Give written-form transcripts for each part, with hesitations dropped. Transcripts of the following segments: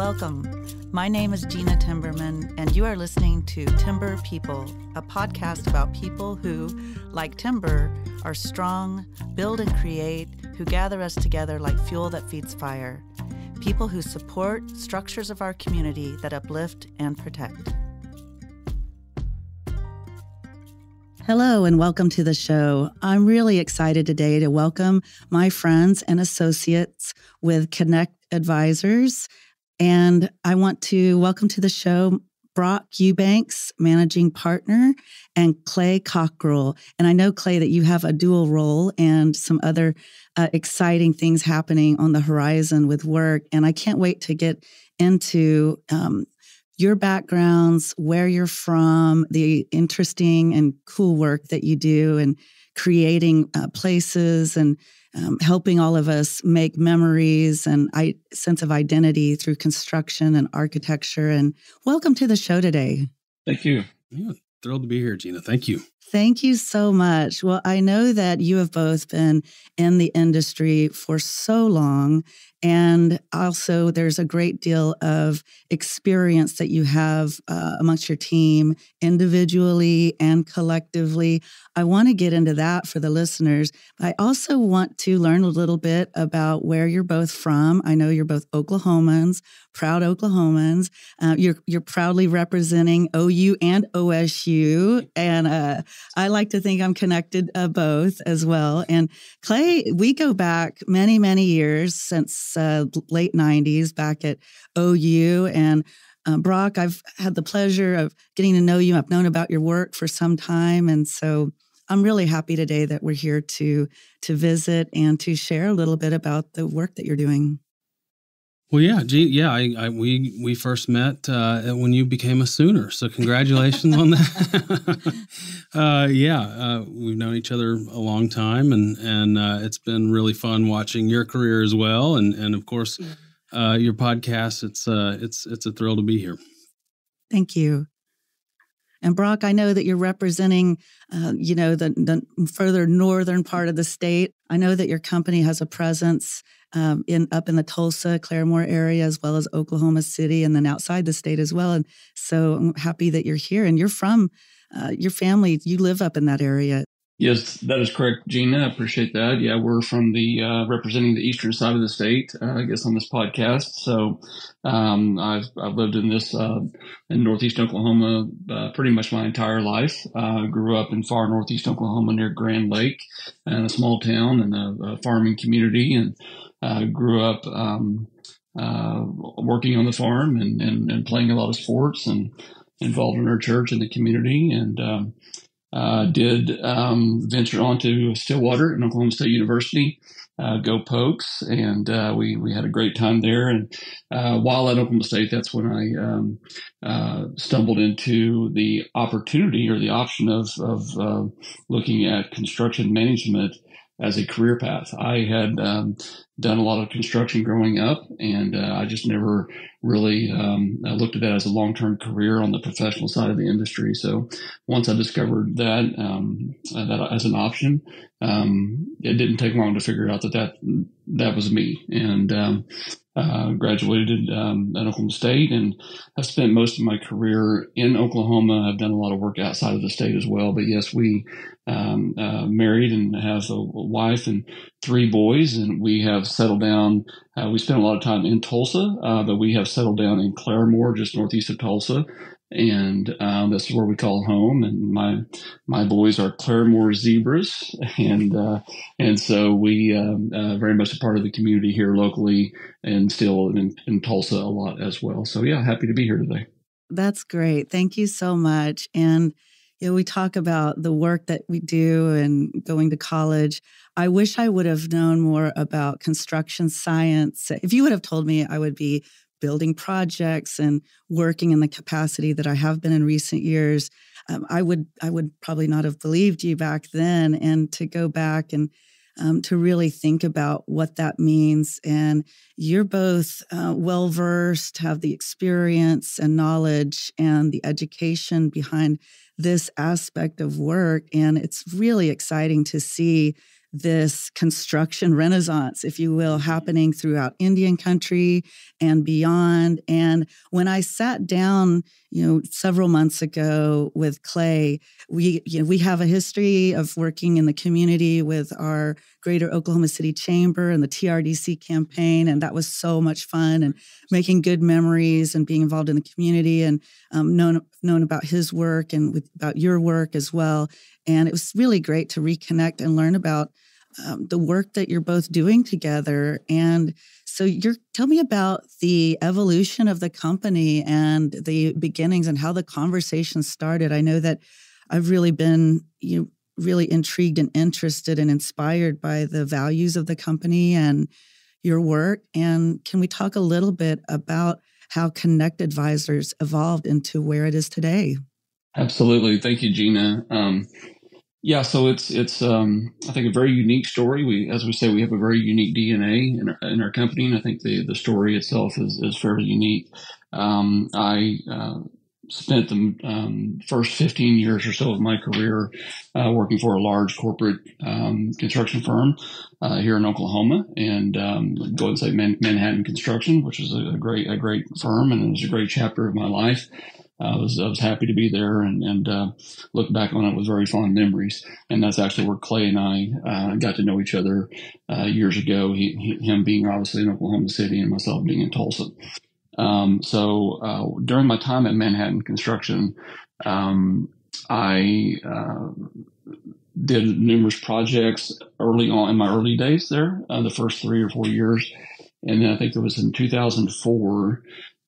Welcome. My name is Gena Timberman, and you are listening to Timber People, a podcast about people who, like timber, are strong, build and create, who gather us together like fuel that feeds fire. People who support structures of our community that uplift and protect. Hello and welcome to the show. I'm really excited today to welcome my friends and associates with Connect Advisors. And I want to welcome to the show Brock Eubanks, Managing Partner, and Clay Cockrill. And I know, Clay, that you have a dual role and some other exciting things happening on the horizon with work. And I can't wait to get into your backgrounds, where you're from, the interesting and cool work that you do, and creating places and helping all of us make memories and sense of identity through construction and architecture. And welcome to the show today. Thank you. Yeah, thrilled to be here, Gena. Thank you. Thank you so much. Well, I know that you have both been in the industry for so long, and also there's a great deal of experience that you have amongst your team individually and collectively. I want to get into that for the listeners. I also want to learn a little bit about where you're both from. I know you're both Oklahomans, proud Oklahomans. You're proudly representing OU and OSU, and I like to think I'm connected both as well. And Clay, we go back many, many years since late 90s back at OU. And Brock, I've had the pleasure of getting to know you. I've known about your work for some time. And so I'm really happy today that we're here to visit and to share a little bit about the work that you're doing. Well, yeah, we first met when you became a Sooner, so congratulations on that. We've known each other a long time, and it's been really fun watching your career as well, and of course, your podcast. It's a thrill to be here. Thank you. And Brock, I know that you're representing, the further northern part of the state. I know that your company has a presence up in the Tulsa, Claremore area, as well as Oklahoma City, and then outside the state as well. And so I'm happy that you're here. And you're from your family. You live up in that area. Yes, that is correct, Gena. I appreciate that. Yeah, we're from the representing the eastern side of the state, I guess, on this podcast. So I've lived in in northeast Oklahoma pretty much my entire life. Grew up in far northeast Oklahoma near Grand Lake, in a small town and a farming community, and grew up working on the farm and playing a lot of sports and involved in our church and the community, and did venture on to Stillwater and Oklahoma State University, go Pokes, and we had a great time there. And while at Oklahoma State, that's when I stumbled into the opportunity or the option of looking at construction management as a career path. I had done a lot of construction growing up, and I just never really looked at that as a long-term career on the professional side of the industry. So once I discovered that as an option, it didn't take long to figure out that was me. And graduated at Oklahoma State, and I've spent most of my career in Oklahoma. I've done a lot of work outside of the state as well. But yes, we married and have a wife and 3 boys, and we have settled down. We spent a lot of time in Tulsa, but we have settled down in Claremore, just northeast of Tulsa. And this is where we call home. And my boys are Claremore Zebras, and so we very much a part of the community here locally, and still in Tulsa a lot as well. So yeah, happy to be here today. That's great. Thank you so much. And we talk about the work that we do and going to college. I wish I would have known more about construction science. If you would have told me I would be building projects and working in the capacity that I have been in recent years, I would probably not have believed you back then. And to go back and to really think about what that means. And you're both well-versed, have the experience and knowledge and the education behind this aspect of work. And it's really exciting to see this construction renaissance, if you will, happening throughout Indian country and beyond. And when I sat down, several months ago with Clay, we have a history of working in the community with our Greater Oklahoma City Chamber and the TRDC campaign. And that was so much fun, and making good memories and being involved in the community, and known about his work and about your work as well. And it was really great to reconnect and learn about the work that you're both doing together. And so tell me about the evolution of the company and the beginnings and how the conversation started. I know that I've really been really intrigued and interested and inspired by the values of the company and your work. And can we talk a little bit about how Connect Advisors evolved into where it is today? Absolutely. Thank you, Gena. So it's I think a very unique story. As we say, we have a very unique DNA in our company, and I think the story itself is fairly unique. I spent the first 15 years or so of my career working for a large corporate construction firm here in Oklahoma, and go ahead and say Manhattan Construction, which is a great firm, and it was a great chapter of my life. I was happy to be there, and look back on it with very fond memories. And that's actually where Clay and I got to know each other years ago. Him being obviously in Oklahoma City, and myself being in Tulsa. So during my time at Manhattan Construction, I did numerous projects early on in my early days there, the first 3 or 4 years, and then I think it was in 2004.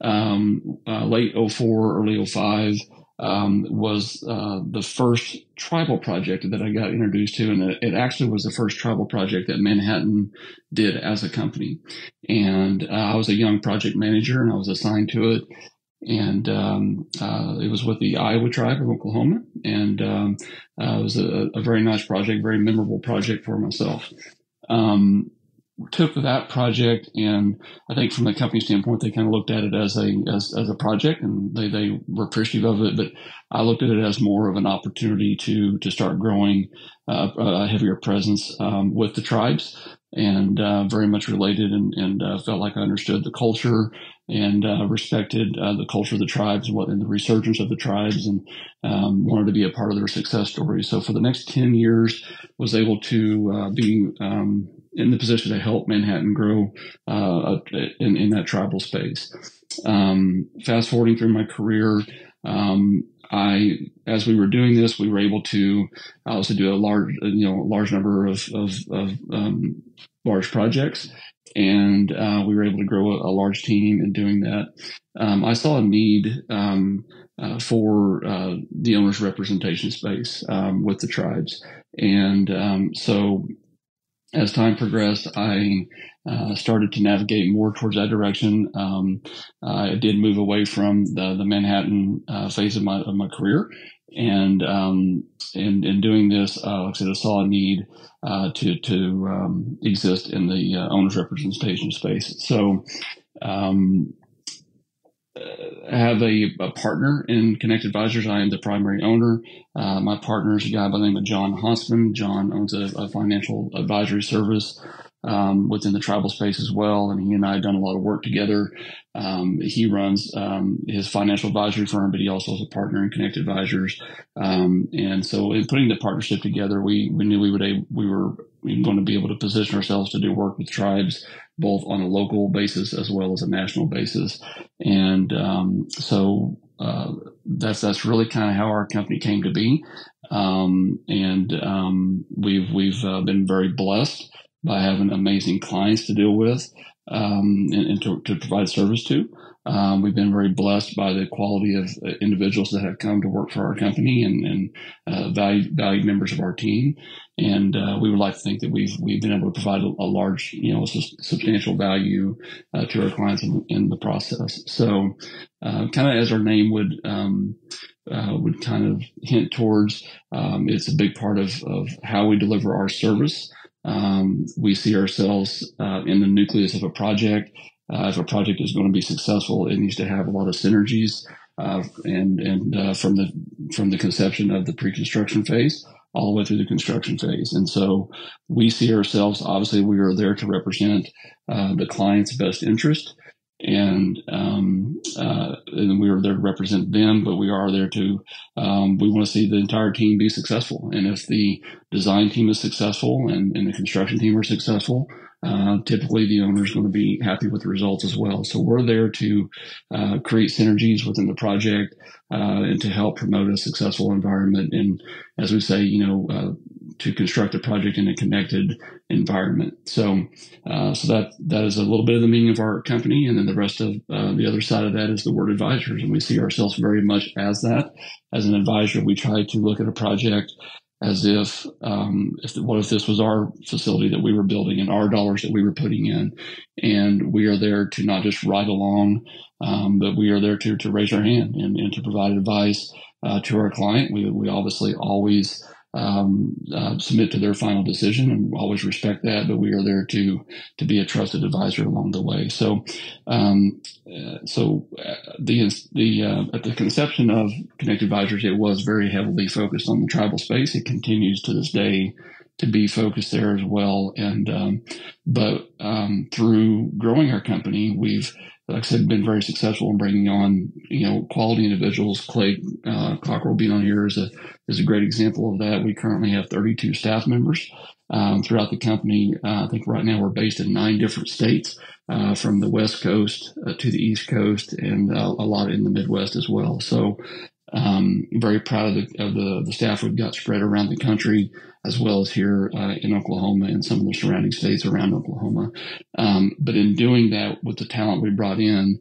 Late 04, early 05, was the first tribal project that I got introduced to. And it actually was the first tribal project that Manhattan did as a company. And I was a young project manager, and I was assigned to it. And it was with the Iowa tribe of Oklahoma. And it was a very nice project, very memorable project for myself. Took that project, and I think from the company standpoint, they kind of looked at it as a project, and they were appreciative of it. But I looked at it as more of an opportunity to start growing a heavier presence with the tribes, and very much related, and felt like I understood the culture and respected the culture of the tribes and the resurgence of the tribes, and wanted to be a part of their success story. So for the next 10 years, was able to be in the position to help Manhattan grow in that tribal space. Fast forwarding through my career, as we were doing this, we were able to also do a large number of large projects, and we were able to grow a large team in doing that. I saw a need for the owner's representation space with the tribes, and so as time progressed, I started to navigate more towards that direction. I did move away from the Manhattan phase of my career, and in doing this, like I said, I saw a need to exist in the owner's representation space. So I have a partner in Connect Advisors. I am the primary owner. My partner is a guy by the name of John Hansman. John owns a financial advisory service within the tribal space as well, and he and I have done a lot of work together. He runs his financial advisory firm, but he also is a partner in Connect Advisors. And so in putting the partnership together, we knew we were going to be able to position ourselves to do work with tribes, both on a local basis as well as a national basis. And so that's really kind of how our company came to be. We've been very blessed by having amazing clients to deal with and to provide service to. We've been very blessed by the quality of individuals that have come to work for our company and valued members of our team. And we would like to think that we've been able to provide a large, substantial value to our clients in the process. So kind of as our name would kind of hint towards, it's a big part of how we deliver our service. We see ourselves in the nucleus of a project. If a project is going to be successful, it needs to have a lot of synergies, and from the conception of the pre-construction phase all the way through the construction phase. And so we see ourselves, obviously, we are there to represent the client's best interest. And we are there to represent them, but we are there to, we want to see the entire team be successful. And if the design team is successful and the construction team are successful, typically the owner is going to be happy with the results as well. So we're there to create synergies within the project and to help promote a successful environment. And as we say, to construct a project in a connected environment. So that is a little bit of the meaning of our company. And then the rest of the other side of that is the word advisors. And we see ourselves very much as that. As an advisor, we try to look at a project as if what if this was our facility that we were building and our dollars that we were putting in, and we are there to not just ride along, but we are there to raise our hand and to provide advice to our client. We obviously always submit to their final decision and always respect that, but we are there to be a trusted advisor along the way. So at the conception of Connect Advisors, it was very heavily focused on the tribal space. It continues to this day to be focused there as well. And but through growing our company, we've, like I said, been very successful in bringing on quality individuals. Clay Cockrill being on here is a great example of that. We currently have 32 staff members throughout the company. I think right now we're based in 9 different states, from the West Coast to the East Coast, and a lot in the Midwest as well. So very proud of the staff we've got spread around the country, as well as here in Oklahoma and some of the surrounding states around Oklahoma. But in doing that with the talent we brought in,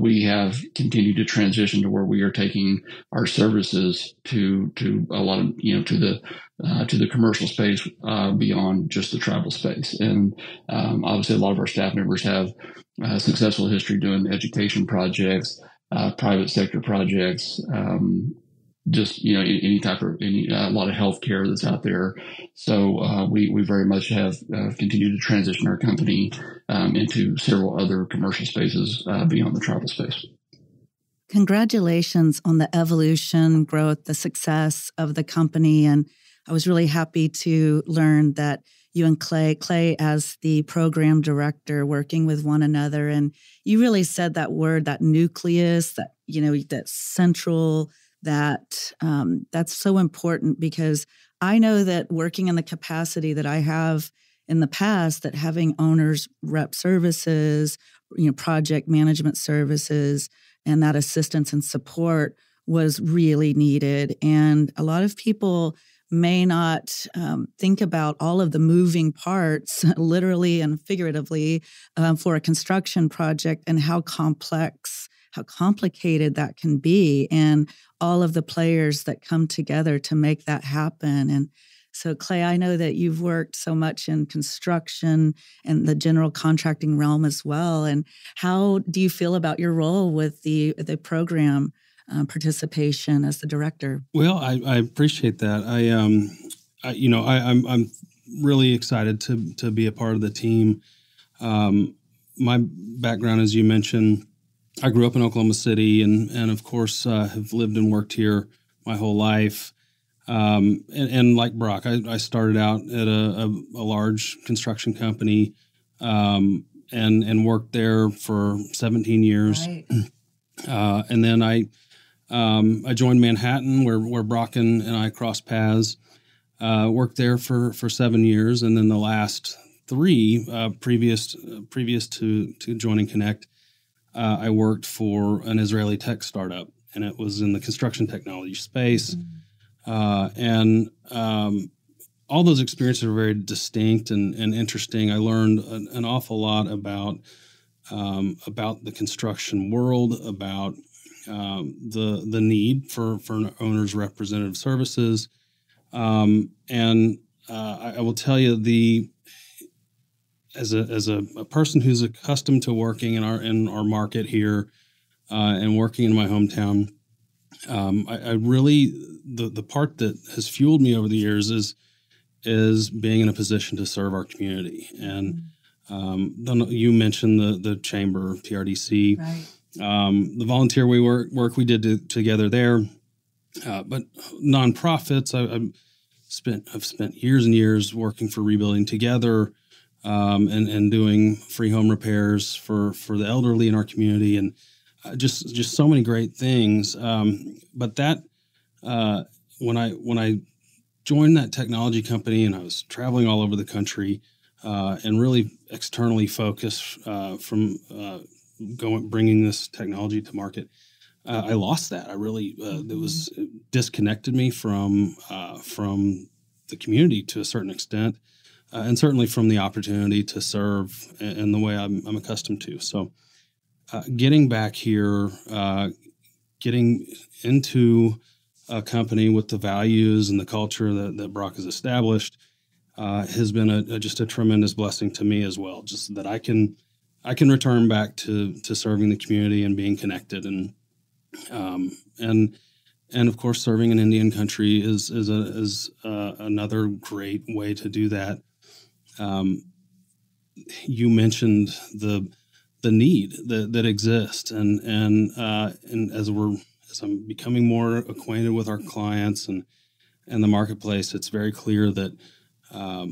we have continued to transition to where we are taking our services to a lot of, to the commercial space beyond just the tribal space. And obviously a lot of our staff members have successful history doing education projects, private sector projects, just a lot of healthcare that's out there. So we very much have continued to transition our company into several other commercial spaces beyond the tribal space. Congratulations on the evolution, growth, the success of the company. And I was really happy to learn that you and Clay as the program director, working with one another. And you really said that word, that nucleus, that, that central, that's so important, because I know that working in the capacity that I have in the past, that having owners rep services, project management services, and that assistance and support was really needed. And a lot of people may not think about all of the moving parts, literally and figuratively, for a construction project, and how complicated that can be, and all of the players that come together to make that happen. And so, Clay, I know that you've worked so much in construction and the general contracting realm as well. And how do you feel about your role with the program participation as the director? Well, I appreciate that. I'm really excited to be a part of the team. My background, as you mentioned, I grew up in Oklahoma City, and of course have lived and worked here my whole life. And like Brock, I started out at a large construction company, and worked there for 17 years. Right. And then I joined Manhattan, where Brock and I crossed paths. Worked there for 7 years, and then the last 3 previous to joining Connect, I worked for an Israeli tech startup, and it was in the construction technology space. And all those experiences are very distinct and interesting. I learned an awful lot about the construction world, about the need for an owner's representative services. And I will tell you, as a person who's accustomed to working in our market here, and working in my hometown, I really, the part that has fueled me over the years is being in a position to serve our community. And you mentioned the chamber, TRDC, Right. The volunteer work we did together there, but nonprofits. I'm have spent years and years working for Rebuilding Together, and doing free home repairs for the elderly in our community, and just so many great things. But that when I joined that technology company, and I was traveling all over the country, and really externally focused from bringing this technology to market, I lost that. I really it disconnected me from the community to a certain extent, and certainly from the opportunity to serve in the way I'm accustomed to. So, getting back here, getting into a company with the values and the culture that Brock has established, has been just a tremendous blessing to me as well. Just that I can return back to serving the community and being connected, and of course, serving in Indian country is another great way to do that. You mentioned the need that exists, and as I'm becoming more acquainted with our clients and the marketplace, it's very clear that a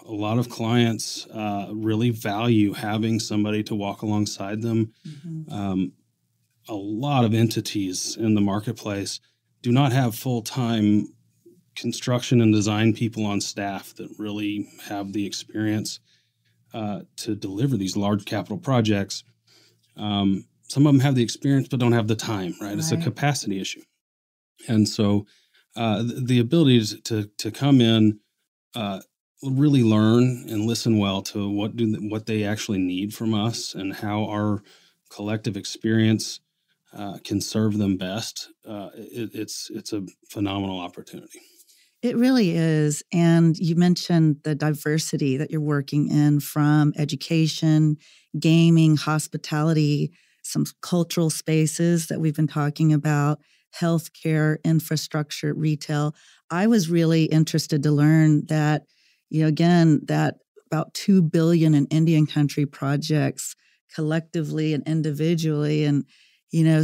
lot of clients really value having somebody to walk alongside them. Mm-hmm. A lot of entities in the marketplace do not have full-time construction and design people on staff that really have the experience to deliver these large capital projects. Some of them have the experience but don't have the time, right? It's a capacity issue. And so the ability to come in, really learn and listen well to what they actually need from us, and how our collective experience can serve them best. It's a phenomenal opportunity. It really is. And you mentioned the diversity that you're working in, from education, gaming, hospitality, some cultural spaces that we've been talking about, healthcare, infrastructure, retail. I was really interested to learn that, again, that about $2 billion in Indian country projects collectively and individually. And,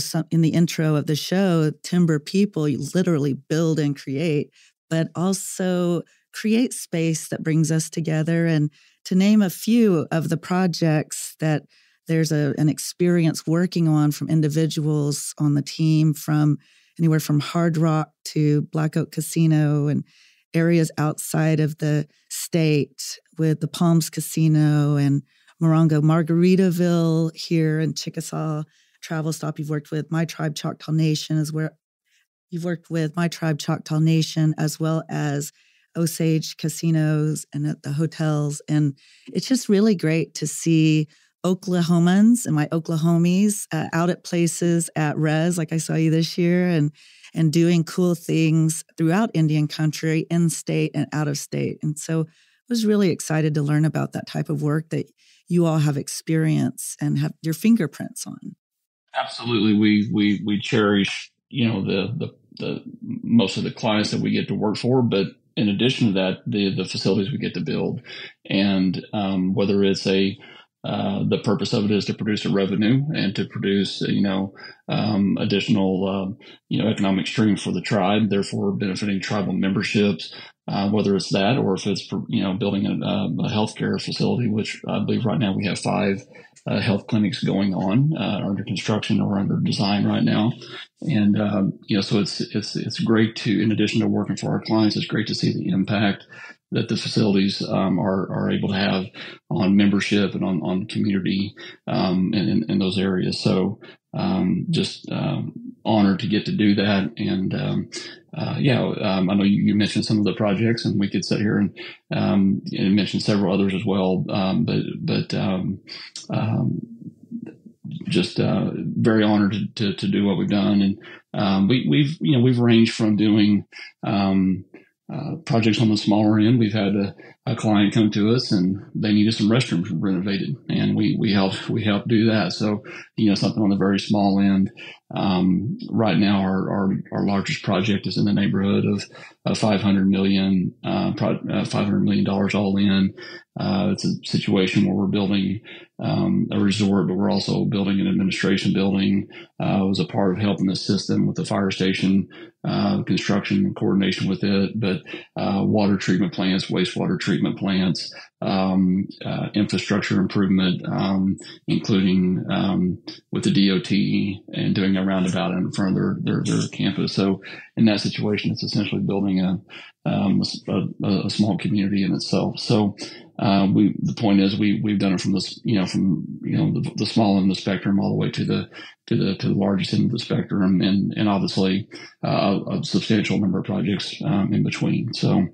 some in the intro of the show, timber people, you literally build and create, but also create space that brings us together. And to name a few of the projects that there's an experience working on from individuals on the team, from anywhere from Hard Rock to Black Oak Casino and areas outside of the state, with the Palms Casino and Morongo Margaritaville here in Chickasaw Travel Stop. You've worked with My Tribe Choctaw Nation, as well as Osage casinos and at the hotels. And it's just really great to see Oklahomans and my Oklahomies out at places at Res, like I saw you this year, and doing cool things throughout Indian country, in state and out of state. And so I was really excited to learn about that type of work that you all have experience and have your fingerprints on. Absolutely. We cherish, the most of the clients that we get to work for, but in addition to that, the facilities we get to build, and whether it's the purpose of it is to produce a revenue and to produce, additional, economic stream for the tribe, therefore benefiting tribal memberships, whether it's that, or if it's, building a healthcare facility, which I believe right now we have 5 health clinics going on, under construction or under design right now. And, so it's great to, in addition to working for our clients, it's great to see the impact that the facilities are able to have on membership and on community in those areas. So just honored to get to do that. And I know you mentioned some of the projects, and we could sit here and mention several others as well. Just very honored to do what we've done. And we've ranged from doing projects on the smaller end. We've had a client come to us and they needed some restrooms renovated, and we help do that. So, something on the very small end. Right now, our largest project is in the neighborhood of $500 million all in. It's a situation where we're building a resort, but we're also building an administration building. I was a part of helping the system with the fire station construction and coordination with it, but water treatment plants, wastewater treatment plants, infrastructure improvement, including with the DOT and doing a roundabout in front of their campus. So in that situation, it's essentially building a small community in itself. So the point is we've done it from this, the small end of the spectrum all the way to the largest end of the spectrum, and obviously a substantial number of projects in between. So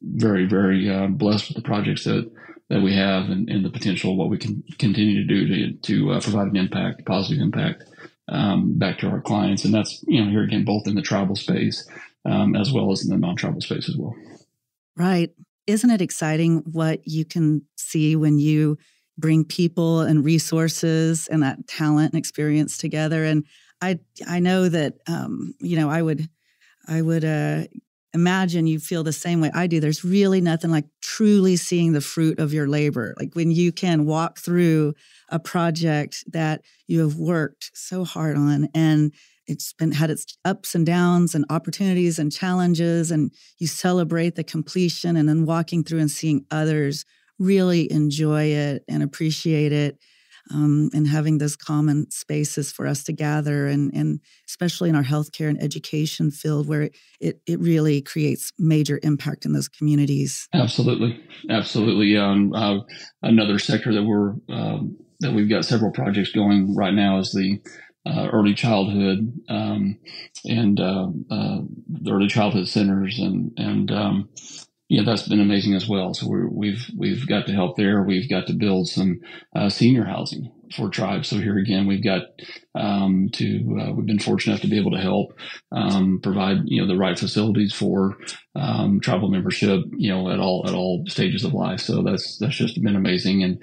very, very blessed with the projects that we have, and the potential of what we can continue to do to provide an impact, positive impact back to our clients. And that's, here again, both in the tribal space as well as in the non-tribal space as well. Right. Isn't it exciting what you can see when you bring people and resources and that talent and experience together? And I know that, I would imagine you feel the same way I do. There's really nothing like truly seeing the fruit of your labor. Like when you can walk through a project that you have worked so hard on, and it's had its ups and downs and opportunities and challenges, and you celebrate the completion, and then walking through and seeing others really enjoy it and appreciate it, and having those common spaces for us to gather, and especially in our healthcare and education field, where it really creates major impact in those communities. Absolutely. Another sector that we've got several projects going right now is the early childhood and the early childhood centers, and that's been amazing as well. So we've got to help there. We've got to build some senior housing for tribes. So here again, we've got we've been fortunate enough to be able to help provide the right facilities for tribal membership at all stages of life. So that's just been amazing, and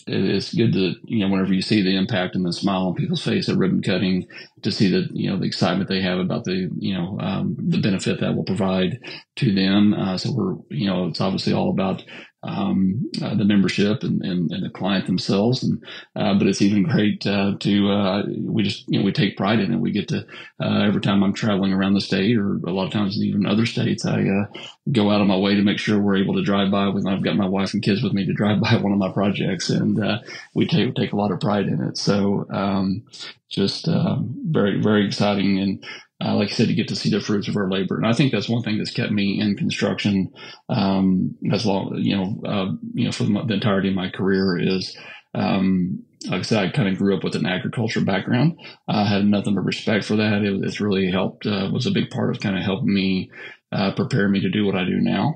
it's good to whenever you see the impact and the smile on people's face at ribbon cutting, to see that the excitement they have about the benefit that will provide to them. So we're it's obviously all about the membership and the client themselves, and but it's even great we take pride in it. We get to every time I'm traveling around the state, or a lot of times even other states, I go out of my way to make sure we're able to drive by I've got my wife and kids with me to drive by one of my projects, and we take a lot of pride in it. So very, very exciting, and like I said, to get to see the fruits of our labor. And I think that's one thing that's kept me in construction as long, for the entirety of my career is, like I said, I kind of grew up with an agriculture background. I had nothing but respect for that. It's really helped, was a big part of kind of helping me prepare me to do what I do now.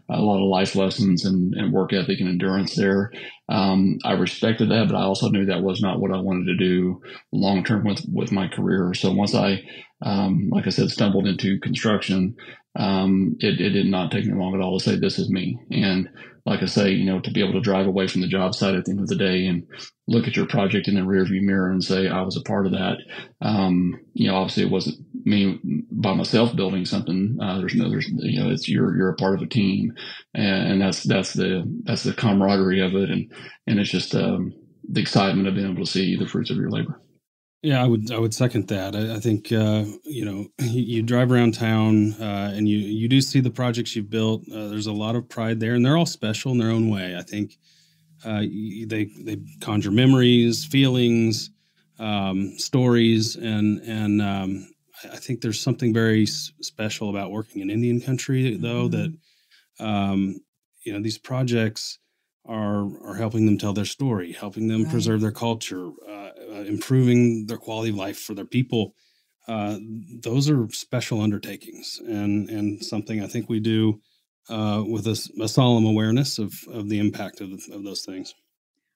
A lot of life lessons and work ethic and endurance there. I respected that, but I also knew that was not what I wanted to do long term with my career. So once I, like I said, stumbled into construction, it did not take me long at all to say, this is me. And like I say, to be able to drive away from the job site at the end of the day and look at your project in the rearview mirror and say, I was a part of that. Obviously it wasn't me by myself building something. It's you're a part of a team, and that's the camaraderie of it. And it's just, the excitement of being able to see the fruits of your labor. Yeah, I would second that. I think you drive around town and you do see the projects you've built. There's a lot of pride there, and they're all special in their own way. I think they conjure memories, feelings, stories, and I think there's something very special about working in Indian country, though, that these projects are helping them tell their story, helping them preserve their culture, improving their quality of life for their people. Those are special undertakings, and something I think we do with a solemn awareness of the impact of those things.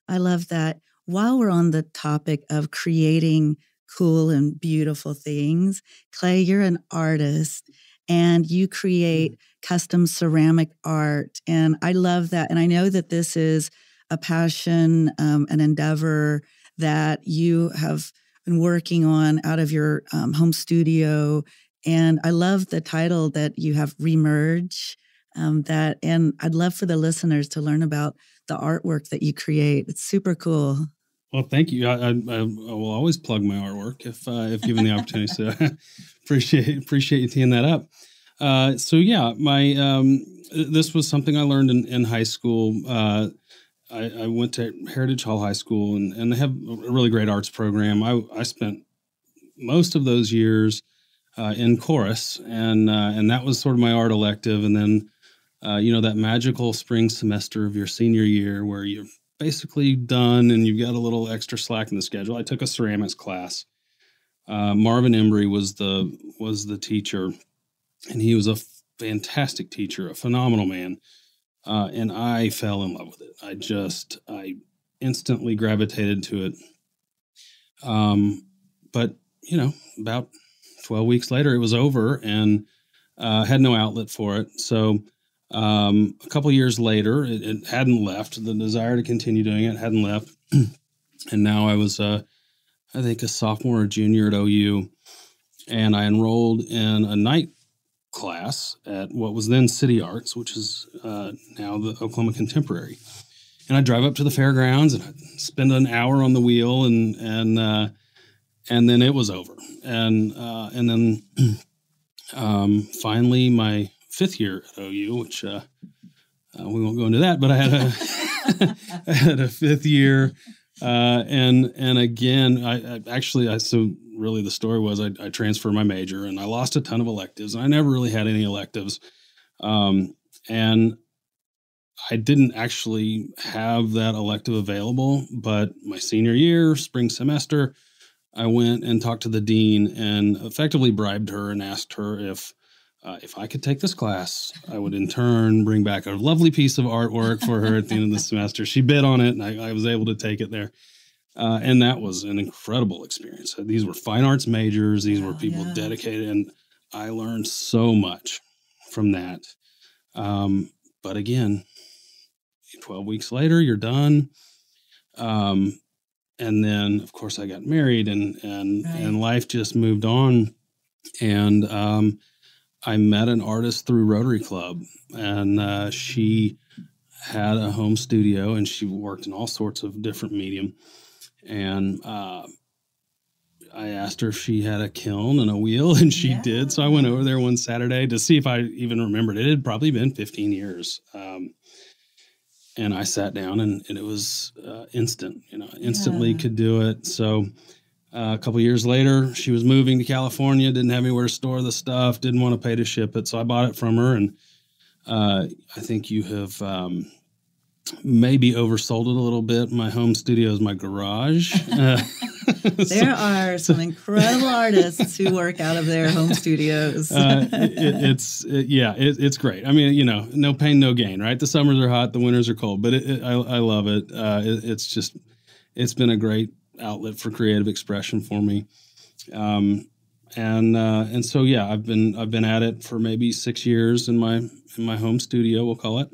I love that. While we're on the topic of creating cool and beautiful things, Clay, you're an artist, and you create custom ceramic art. And I love that. And I know that this is a passion, an endeavor that you have been working on out of your home studio. And I love the title that you have, Remerge. And I'd love for the listeners to learn about the artwork that you create. It's super cool. Well, thank you. I will always plug my artwork if given the opportunity. So appreciate you teeing that up. So yeah, this was something I learned in high school. I went to Heritage Hall High School, and they have a really great arts program. I spent most of those years in chorus, and that was sort of my art elective. And then, that magical spring semester of your senior year where you're basically done and you've got a little extra slack in the schedule. I took a ceramics class. Marvin Embry was the teacher, and he was a fantastic teacher, a phenomenal man. And I fell in love with it. I instantly gravitated to it. But about 12 weeks later, it was over, and had no outlet for it. So a couple years later, it hadn't left. The desire to continue doing it hadn't left. And now I was, I think, a sophomore or junior at OU, and I enrolled in a night class at what was then City Arts, which is now the Oklahoma Contemporary. And I drive up to the fairgrounds and I spend an hour on the wheel, and then it was over. And then finally my fifth year at OU, which we won't go into that, but I had a fifth year. And again, so really the story was I transferred my major, and I lost a ton of electives, and I never really had any electives. And I didn't actually have that elective available, but my senior year, spring semester, I went and talked to the dean and effectively bribed her and asked her if I could take this class, I would in turn bring back a lovely piece of artwork for her at the end of the semester. She bid on it, and I was able to take it there. And that was an incredible experience. These were fine arts majors. These were people dedicated, and I learned so much from that. But again, 12 weeks later, you're done. And then, of course, I got married, and life just moved on. And I met an artist through Rotary Club, and she had a home studio, and she worked in all sorts of different medium. And I asked her if she had a kiln and a wheel, and she did. So I went over there one Saturday to see if I even remembered. It had probably been 15 years. And I sat down, and it was instant, instantly could do it. So a couple of years later, she was moving to California, didn't have anywhere to store the stuff, didn't want to pay to ship it. So I bought it from her, and I think you have maybe oversold it a little bit. My home studio is my garage. There are some incredible artists who work out of their home studios. It's great. I mean, no pain, no gain, right? The summers are hot, the winters are cold, but I love it. It's been a great outlet for creative expression for me. And so, I've been at it for maybe 6 years in my home studio, we'll call it.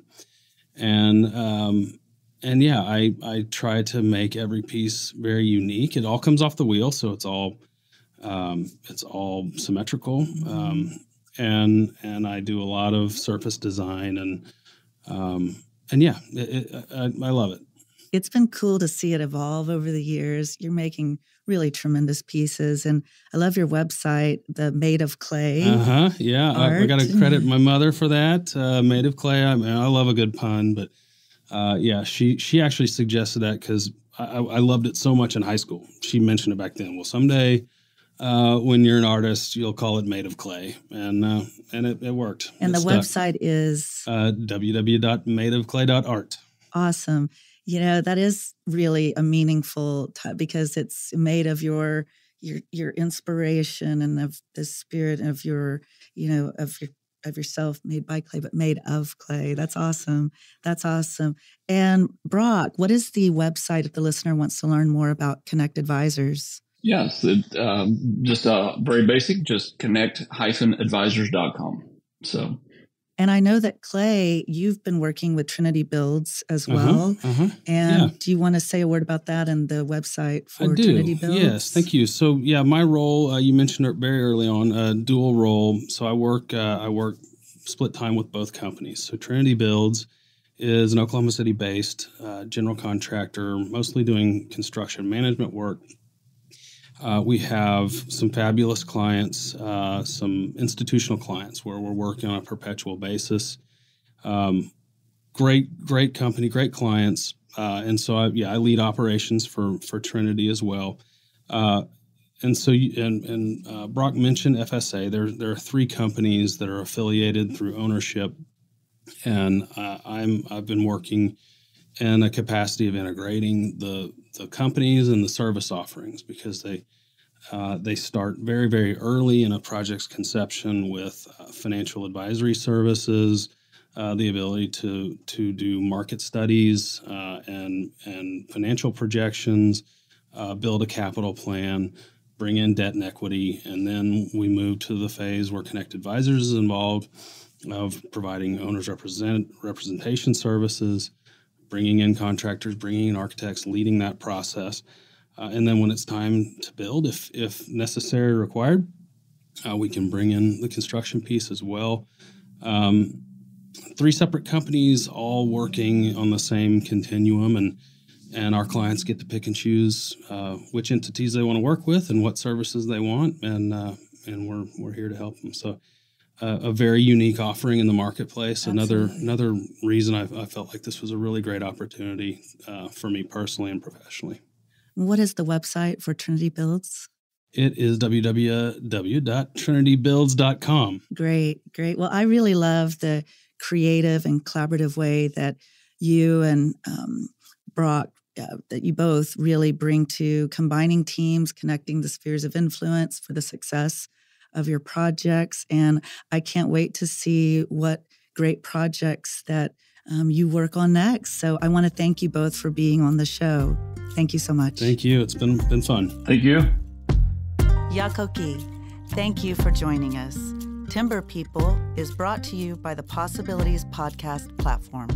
I try to make every piece very unique. It all comes off the wheel, so it's all symmetrical. And I do a lot of surface design, I love it. It's been cool to see it evolve over the years. You're making really tremendous pieces. And I love your website, the Made of Clay. Yeah. I got to credit my mother for that. Made of Clay. I mean, I love a good pun, but she actually suggested that because I loved it so much in high school. She mentioned it back then. Well, someday when you're an artist, you'll call it Made of Clay. And it worked. And the website is? www.madeofclay.art. Awesome. That is really a meaningful because it's made of your inspiration and of the spirit of your, of yourself, made by clay, but made of clay. That's awesome. That's awesome. And Brock, what is the website if the listener wants to learn more about Connect Advisors? Yes, just very basic, just connect-advisors.com. So. And I know that, Clay, you've been working with Trinity Builds as well. And do you want to say a word about that and the website for Trinity Builds? Yes, thank you. So, my role, you mentioned it very early on, dual role. So I work split time with both companies. So Trinity Builds is an Oklahoma City-based general contractor, mostly doing construction management work. We have some fabulous clients, some institutional clients where we're working on a perpetual basis. Great company, great clients. And so I lead operations for Trinity as well. And so Brock mentioned FSA. There are 3 companies that are affiliated through ownership. And I've been working in a capacity of integrating the companies and the service offerings, because they start very, very early in a project's conception with financial advisory services, the ability to do market studies and financial projections, build a capital plan, bring in debt and equity, and then we move to the phase where Connect Advisors is involved, of providing owners representation services, bringing in contractors, bringing in architects, leading that process. And then when it's time to build, if necessary or required, we can bring in the construction piece as well. 3 separate companies all working on the same continuum, and our clients get to pick and choose which entities they want to work with and what services they want, and we're here to help them. So a very unique offering in the marketplace. Absolutely. Another reason I felt like this was a really great opportunity for me personally and professionally. What is the website for Trinity Builds? It is www.trinitybuilds.com. Great. Well, I really love the creative and collaborative way that you and Brock, that you both really bring to combining teams, connecting the spheres of influence for the success of your projects. And I can't wait to see what great projects that you work on next. So I want to thank you both for being on the show. Thank you so much. Thank you. It's been fun. Thank you. Yakoki, thank you for joining us. Timber People is brought to you by the Possibilities Podcast platform.